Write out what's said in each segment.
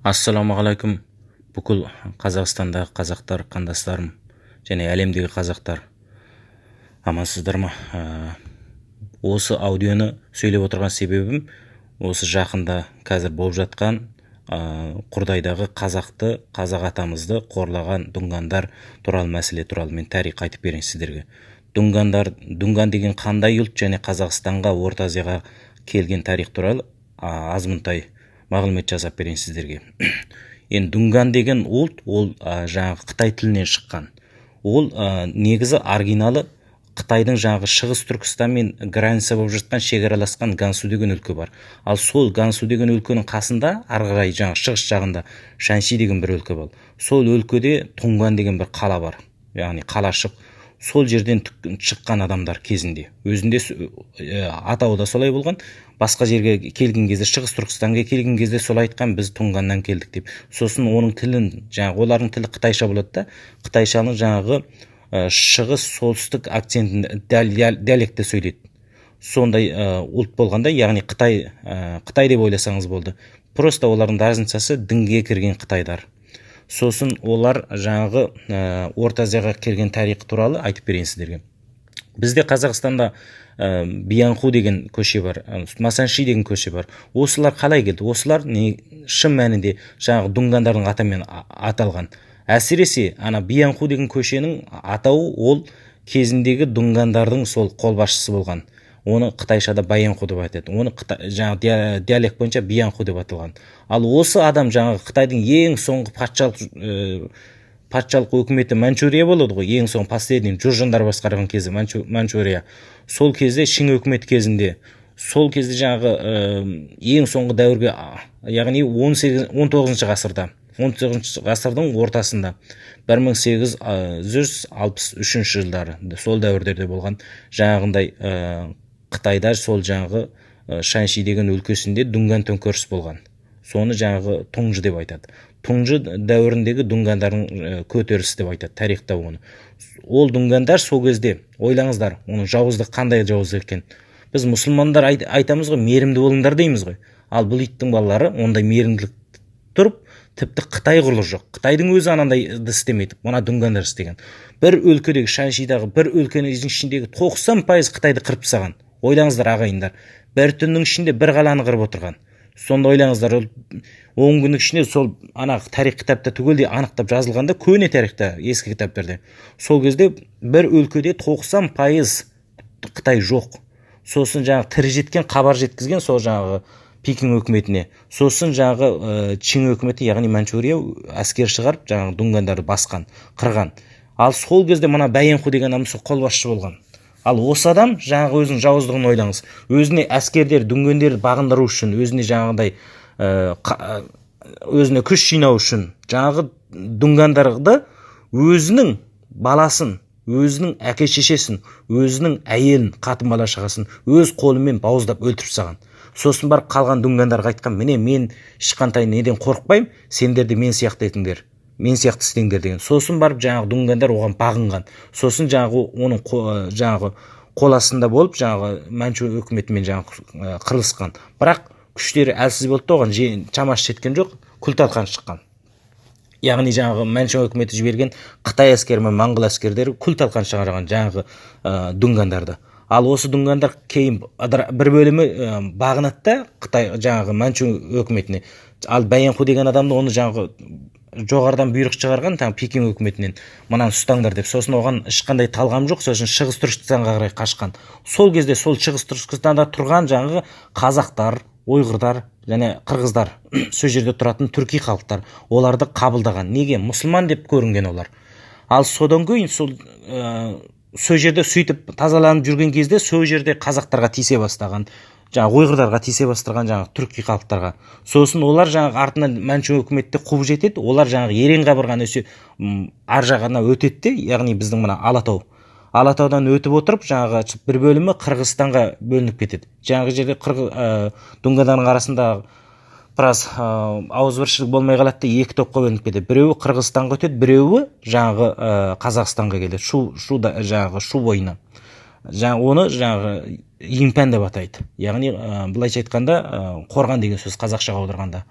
Ассаламағалейкум бүкіл Қазақстандағы қазақтар, қандастарым және әлемдегі қазақтар, амансыздар ма? Осы аудионы сөйлеп отырған себебім осы жақында қазір болып жатқан Құрдайдағы қазақ атамызды қорлаған дүнгандар туралы мәселе туралы мен тарих айтып берейін сіздерге. Дүнган деген қандай ұлт және Қазақстанға, Орта Азияға келген тарих туралы азмынтай мағлұмат жасап берейін сіздерге. Енді дүнган деген ұлт, ол жаңағы Қытай тілінен шыққан. Ол негізі оригиналы Қытайдың жаңағы шығыс Түркістан мен граница болып жатқан шекараласқан Гансу деген өлке бар. Ал сол Гансу деген өлкенің қасында ары қарай жаңағы шығыс жағында Шанши деген бір өлке бар. Сол өлкеде Туңган деген бір қала бар. Яғни қалашық. Сол жерден шыққан адамдар кезінде. Өзінде атауы да солай болған. Басқа жерге келген кезде, шығыс Түркістанға келген кезде солай айтқан, біз Туңганнан келдік деп. Сосын оның тілін, жаңағы олардың тілі қытайша болады да, қытайшаның жаңағы шығыс солтүстік акцентін диалектте сөйлейді. Сондай ұлт болғанда, яғни Қытай деп ойласаңыз болды. Просто олардың разницасы дінге кірген қытайдар. Сосын олар жаңағы Орта Азияға келген тарих туралы айтып берейін сіздерге. Бізде Қазақстанда Биянху деген көше бар, Масанши деген көше бар. Осылар қалай келді? Осылар шын мәнінде жаңағы дүнгандардың атымен аталған. Әсіресе Биянху деген көшенің атауы ол кезіндегі дүнгандардың сол қолбасшысы болған. Оны қытайшада Баянху деп айтады. Оны жаңағы диалект бойынша Биянху деп аталған. Ал осы адам жаңағы Қытайдың ең соңғы патшалық өкіметі Манчжурия болады ғой, ең соңғы последний жұржандар басқарған кезі Манчжурия. Сол кезде Шың өкіметі кезінде, сол кезде жаңағы ең соңғы дәуірге, яғни 19 ғасырда, 19 ғасырдың ортасында 1863 жылдары, сол дәуірлерде болған жаңағындай Қытайда сол жаңағы Шанши деген өлкесінде дүнgan төңкеріс болған. Соны жаңағы Тұңжы деп айтады. Тұңжы дәуіріндегі дүнгандардың көтерілісі деп айтады тарихта оны. Ол дүнгандар сол кезде, ойлаңыздар, оның жауыздық қандай жауыздық екен. Біз мұсылмандар айтамыз ғой, мейірімді болыңдар дейміз ғой. Ал бұл иттің балалары ондай мейірімділік тұрып, тіпті Қытай құрлы жоқ. Қытайдың өзі анандайды істемейді. Мына дүнгандар істеген. Бір өлкедегі, Шаншидағы бір өлкенің ішіндегі 90% Қытайды қырып тастаған. Ойлаңыздар ағайындар. Бір түннің ішінде бір қаланы қырып отырған. Сонда ойлаңыздар, 10 күннің ішінде сол тарих кітапта түгелдей анықтап жазылғанда, көне тарихта, ескі кітаптарда. Сол кезде бір өлкеде 90% Қытай жоқ. Сосын жаңағы тірі жеткен, хабар жеткізген сол жаңағы Пекин өкіметіне. Сосын жаңағы Чин өкіметі, яғни Манчжурия әскер шығарып, жаңағы дүнгандарды басқан, қырған. Ал сол кезде мына Баянху деген адам сол қолбасшы болған. Ал осы адам жаңағы өзінің жауыздығын ойлаңыз. Өзіне әскерлер, дүнгендерді бағындыру үшін, өзіне жаңағыдай өзіне күш жинау үшін, жаңағы дүнгандарды өзінің баласын, өзінің әке-шешесін, өзінің әйелін, қатын бала шағасын өз қолымен бауыздап өлтіріп тастаған. Сосын барып қалған дүнгандарға айтқан, міне мен ешқандай неден қорықпаймын, сендер де мен сияқты етіңдер, мен сияқты істеңдер деген. Сосын барып жаңағы дүнгандар оған бағынған. Сосын жаңағы оның жаңағы қол астында болып, жаңағы Манчжу өкіметімен жаңағы қырылысқан. Бірақ күштері әлсіз болды, оған шамасы жеткен жоқ, күл-талқан шыққан. Яғни жаңағы Манчжу өкіметі жіберген Қытай әскері мен моңғол әскерлері күл-талқан шығарған жаңағы дүнгандарды. Ал осы дүнгандар кейін бір бөлімі бағынады да Қытай жаңағы Манчжу өкіметіне. Ал Баянху деген адамды оны жаңағы жоғарыдан бұйрық шығарған Пекин өкіметінен, мынаны ұстаңдар деп. Сосын оған ешқандай талғам жоқ, сосын шығыс Түркістанға қарай қашқан. Сол кезде сол шығыс Түркістанда тұрған жаңағы қазақтар, ойғырдар және қырғыздар, сол жерде тұратын түрки халықтар, оларды қабылдаған. Неге? Мұсылман деп көрінген олар. Ал содан кейін сол жерде сөйтіп тазаланып жүрген кезде сол жерде қазақтарға тисе бастаған, жаңағы ойғырдарға тисе бастырған жаңағы түрки халықтарға. Сосын олар жаңағы артынан Манчжу өкіметті қуып жетеді. Олар жаңағы Ерен қабырғаны ар жағына өтеді, яғни біздің мына Алатаудан өтіп отырып, жаңағы бір бөлімі Қырғызстанға бөлініп кетеді. Жаңағы жерде дүнгандардың арасында біраз ауызбіршілік болмай қалады, екі топқа бөлініп кетеді. Біреуі Қырғызстанға өтеді, біреуі жаңағы Қазақстанға келеді. Жаңағы шу бойына. Оны жаңағы Импән деп атайды. Яғни былайша айтқанда қорған деген сөз қазақшаға аударғанда.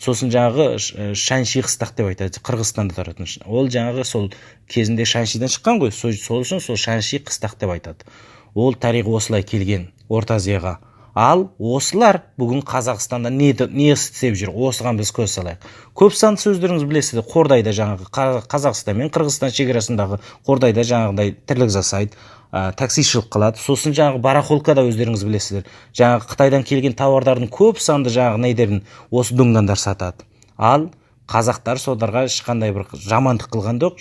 сосын жаңағы Шанши қыстақ деп айтады, Қырғызстанда тұратын. Ол жаңағы сол кезінде Шаншиден шыққан ғой, сол үшін сол Шанши қыстақ деп айтады. Ол тарихы осылай келген Орта Азияға. Ал осылар бүгін Қазақстанда не істеп жүр, осыған біз көз салайық. Көп сан сөздеріңіз білесіздер, Қордайда жаңағы Қазақстан мен Қырғызстан шекарасындағы Қордайда жаңағыдай тірлік жасайды, таксишілік қылады. Сосын жаңағы барахолкада өздеріңіз білесіздер, жаңағы Қытайдан келген тауардардың көп санды жаңағы нейдерін осы дүнгандар сатады. Ал қазақтар соларға ешқандай бір жамандық қылған жоқ,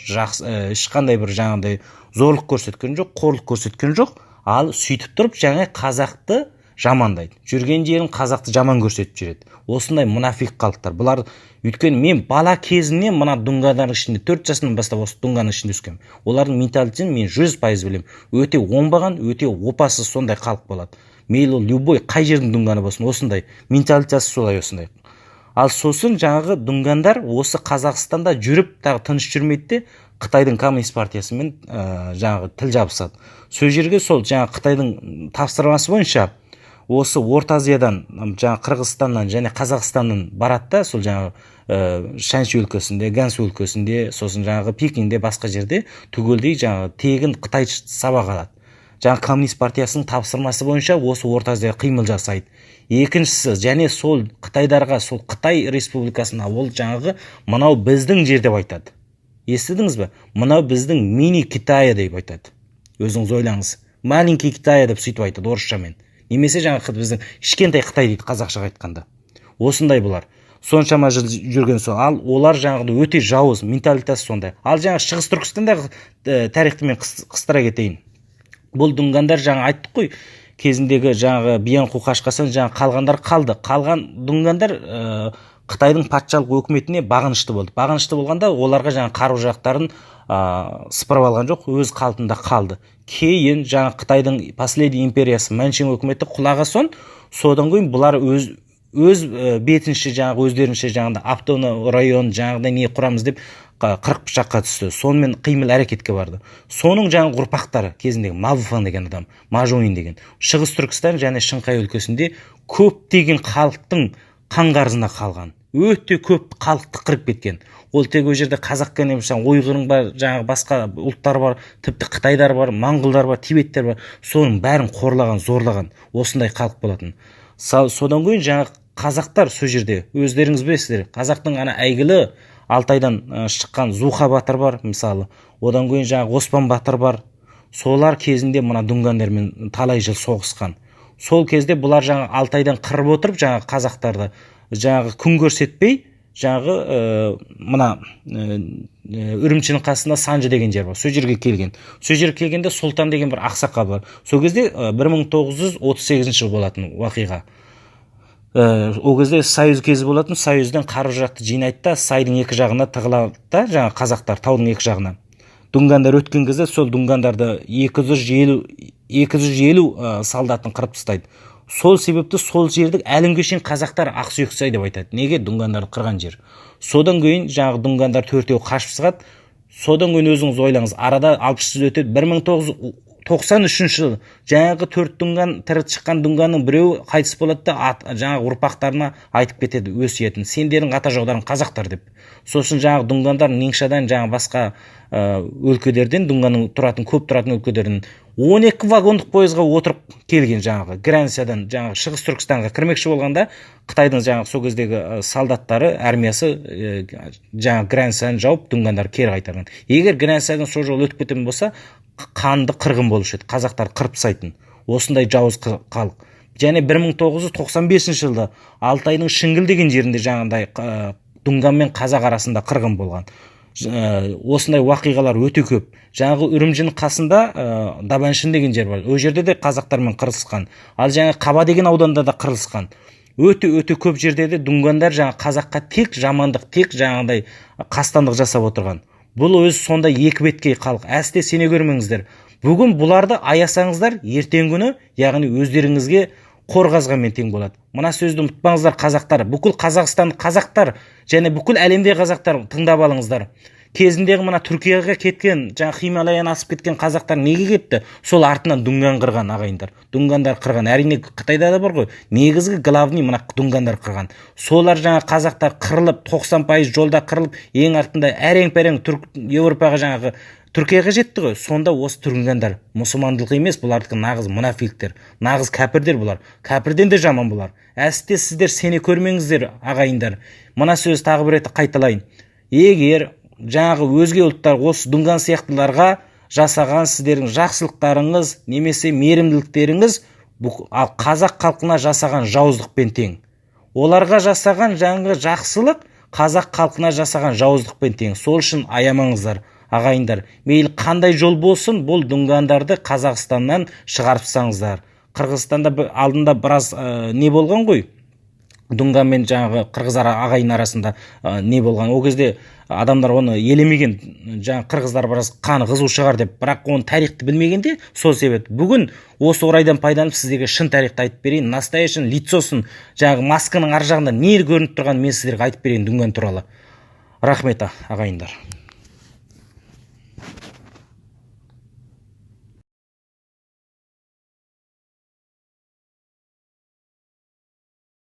ешқандай бір жаңағыдай зорлық көрсеткен жоқ, қорлық көрсеткен жоқ. Ал сөйтіп тұрып жаңа қазақты жамандайды. Жүрген жерін қазақты жаман көрсетіп жүреді. Осындай мұнафиқ халықтар. Бұлар, өйткені мен бала кезімнен мына дүнгандар ішінде 4 жасынан бастап осы дүнганның ішінде өскенмін. Олардың менталитетін мен 100% білемін. Өте оңбаған, өте опасыз сондай халық болады. Мейлі ол любой қай жердің дүнганы болсын, осындай менталитеті солай осындай. Ал сосын жаңағы дүнгандар осы Қазақстанда жүріп тағы тыныш жүрмейді де Қытайдың коммунист партиясымен жаңағы тіл жабысады. Сол жерге сол жаңағы Қытайдың тапсырмасы бойынша осы Орта Азиядан, жаңағы Қырғызстаннан және Қазақстаннан барады да, сол жаңағы Шанши өлкесінде, Гансу өлкесінде, сосын жаңағы Пекинде, басқа жерде түгелдей жаңағы тегін Қытай сабақ алады. Жаңағы коммунист партиясының тапсырмасы бойынша осы Орта Азия қимыл жасайды. Екіншісі, және сол Қытайдарға, сол Қытай республикасына ол жаңағы мынау біздің жер деп айтады. Естідіңіз бе? Мынау біздің мини Китая деп айтады. Өзіңіз ойлаңыз. Маленький Китая деп сөйтіп айтады орысшамен. Немесе жаңағы біздің кішкентай Қытай дейді қазақшаға айтқанда. Осындай бұлар. Соншама жыл жүрген сол. Ал олар жаңағы өте жауыз, менталитеті сондай. Ал жаңағы Шығыс Түркістандағы тарихты мен қыстыра кетейін. Бұл дүнгандар жаңа айттық қой, кезіндегі жаңағы Биянқу Қашқасан жаңағы қалғандар қалды. Қалған дүнгандар Қытайдың патшалық өкіметіне бағынышты болды. Бағынышты болғанда оларға жаңа қару-жарақтарын сыпырып алған жоқ, өз қалпында қалды. Кейін жаңа Қытайдың последний империясы Манчжун өкіметі құлаған соң, содан кейін бұлар өз бетінше жаңағы өздерінше жаңағыда автономный район жаңағыда не құрамыз деп 40 пышаққа түсті. Сонымен қимыл әрекетке барды. Соның жаңағы ұрпақтары кезіндегі Мавуфан деген адам, Мажуин деген, Шығыс Түркістан және Шыңқай өлкесінде көптеген халықтың қанғарызына қалған. Өте көп халықты қырып кеткен. Ол тек ол жерде қазақ қана емес, ойғырың бар, жаңағы басқа ұлттар бар, тіпті Қытайдар бар, моңғолдар бар, тибеттер бар. Соның бәрін қорлаған, зорлаған осындай халық болатын. Содан кейін жаңағы қазақтар сол жерде өздеріңіз білесіздер, қазақтың ана әйгілі Алтайдан шыққан Зуха батыр бар, мысалы. Одан кейін жаңағы Оспан батыр бар. Солар кезінде мына дүнгандармен талай жыл соғысқан. Сол кезде бұлар жаңағы Алтайдан қырып отырып, жаңағы қазақтарды жаңағы күн көрсетпей, жаңағы мына Үрімшінің қасында Санжы деген жер бар. Сол жерге келген. Сол жерге келгенде Сұлтан деген бір ақсақал бар. Сол кезде 1938 жыл болатын уақиға. Ол кезде Союз кезі болатын. Союзден қару-жарақты жинайды да, сайдың екі жағына тығылады да, жаңағы қазақтар таудың екі жағына. Дүнгандар өткен кезде сол дүнгандарды 250 солдатын қырып тастайды. Сол себепті сол жерді әлімге шейін қазақтар Ақсүйексай деп айтады. Неге? Дүнгандарды қырған жер. Содан кейін жаңағы дүнгандар төртеу қашып шығады. Содан кейін өзіңіз ойлаңыз, арада 60 жыл өтеді. 1993 жыл жаңағы 4 дүнgan тірі шыққан дүнганның біреуі қайтыс болады да жаңағы ұрпақтарына айтып кетеді өсиетін. Сендердің ата жаударың қазақтар деп. Сосын жаңағы дүнгандар Неңшадан жаңағы басқа өлкелерден, дүнганның көп тұратын өлкелерден 12 вагондық пойызға отырып келген жаңағы Грансиядан жаңағы Шығыс Түркістанға кірмекші болғанда Қытайдың жаңағы сол кездегі солдаттары, армиясы жаңағы Грансияны жауып дүнгандар кері қайтарған. Егер Грансиядан сол жол өтіп кететін болса, қанды қырғын болушы еді, қазақтар қырып тастайтын. Осындай жауыз халық. Және 1995 жылда Алтайдың Шіңгіл деген жерінде жаңағыдай дүнgan мен қазақ арасында қырғын болған. Осындай уақиғалар өте көп. Жаңағы Үрімшінің қасында Дабаншин деген жер бар. Ол жерде де қазақтармен қырылысқан. Ал жаңағы Қаба деген ауданда да қырылысқан. Өте көп жерде де дүнгандар жаңағы қазаққа тек жамандық, тек жаңағыдай қастандық жасап отырған. Бұл өз сонда екі беткей халық. Әсте сене көрмеңіздер. Бүгін бұларды аясаңыздар, ертең күні, яғни өздеріңізге қорғазғанмен тең болады. Мына сөзді ұмытпаңыздар, қазақтар. Бүкіл Қазақстан қазақтар және бүкіл әлемде қазақтар тыңдап алыңыздар. кезіндегі мына Түркияға кеткен, жаңа Хималаяны асып кеткен қазақтар неге кетті? Сол артынан Дүнган қырған ағайындар. Дүнгандар қырған. Әрине Қытайда да бар ғой. Негізгі главный мына Дүнгандар қырған. Солар жаңа қазақтар қырылып, 90% жолда қырылып, ең артында әрең-пәрең Европаға жаңағы Түркияға жетті ғой. Сонда осы Дүнгандар мұсылмандылық емес, бұлардікі нағыз мұнафиктер, нағыз кәпірдер бұлар. Кәпірден де жаман бұлар. Әсте сіздер сене көрмеңіздер, ағайындар. Мына сөз тағы бір рет қайталайын. Егер жаңағы өзге ұлттар осы Дүнgan сияқтыларға жасаған сіздердің жақсылықтарыңыз немесе мейірімділіктеріңіз ал қазақ халқына жасаған жауыздықпен тең. Оларға жасаған жаңағы жақсылық қазақ халқына жасаған жауыздықпен тең. Сол үшін аямаңыздар, ағайындар. Мейлі қандай жол болсын, бұл Дүнгандарды Қазақстаннан шығарыпсаңыздар. Қырғызстанда алдында біраз не болған ғой? Дүнgan мен жаңағы қырғыздар ағайын арасында не болған? Ол кезде адамдар оны елемеген, жаңағы қырғыздар біраз қаны қызу шығар деп, бірақ оны тарихты білмегенде, сол себеп. Бүгін осы орайдан пайдаланып сіздерге шын тарихты айтып берейін. Настоящий лицосын, жаңағы масканың ар жағында не көрініп тұрғанын мен сіздерге айтып берейін Дүнgan туралы. Рахмет, ағайындар.